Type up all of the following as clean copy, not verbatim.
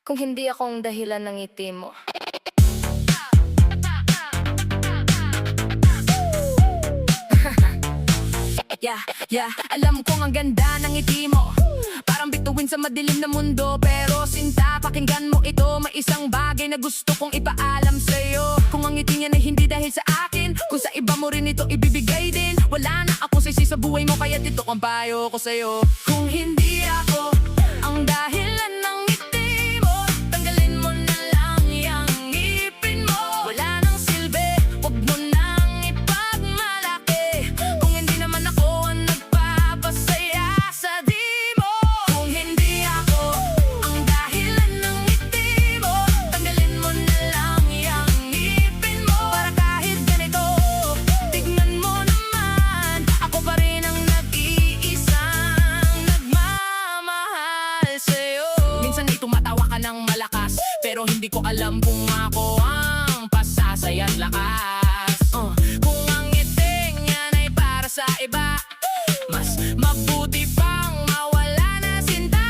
kung hindi akong dahilan ng ngiti mo? Alam kong ang ganda ng ngiti mo, parang bituin sa madilim na mundo. Pero sinta, pakinggan mo ito, may isang bagay na gusto kong ipaalam sa'yo. Kung ang ngiti niya ay hindi dahil sa akin, kung sa iba mo rin ito ibibigay din, wala na akong sisi sa buhay mo, kaya dito ang payo ko sa'yo. Kung hindi ako ang dahilan ng ngiti mo, tanggalin mo na lang yang ngipin mo. Wala nang silbi, wag mo nang ipagmalaki, kung hindi naman ako ang nagpapasaya sa di mo. Kung hindi ako ang dahilan ng ngiti mo, tanggalin mo na lang yang ngipin mo. Para kahit ganito, tignan mo naman, ako pa rin ang nag-iisang nagmamahal sa'yo. Minsan ay tumatawa ka ng malakas, pero hindi ko alam kung ako ang pasasaya't lakas. Kung ang ngiting yan ay para sa iba, mas mabuti pang mawala na sinta.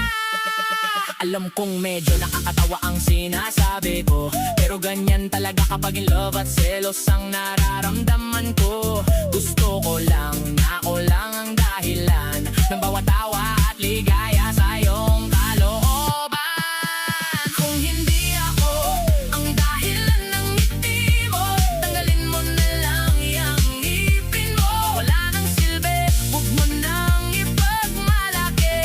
Alam kong medyo nakakatawa ang sinasabi ko, pero ganyan talaga kapag in love at selos ang nararamdaman ko. Gusto ko lang na ako lang ang dahilan ng bawat tawa at ligaya sa iyong kalooban. Kung hindi ako ang dahilan ng ngiti mo, tanggalin mo na lang yang ngipin mo. Wala nang silbi, huwag mo nang ipagmalaki,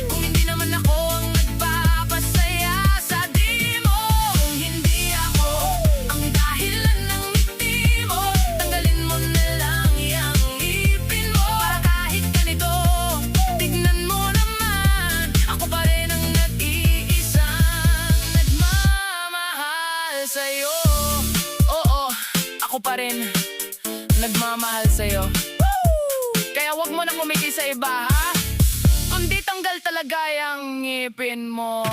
kung hindi naman ako ang nagpapasaya sa di mo. Kung hindi ako ang dahilan ng ngiti mo, tanggalin mo na lang yang ngipin mo. Para kahit ganito, tignan mo naman, ako pa rin ang nag-iisang nagmamahal sa'yo. Oo, ako pa rin nagmamahal sa'yo. Kaya wag mo nang umiti sa iba, ha? Kundi tanggal talaga yung ngipin mo.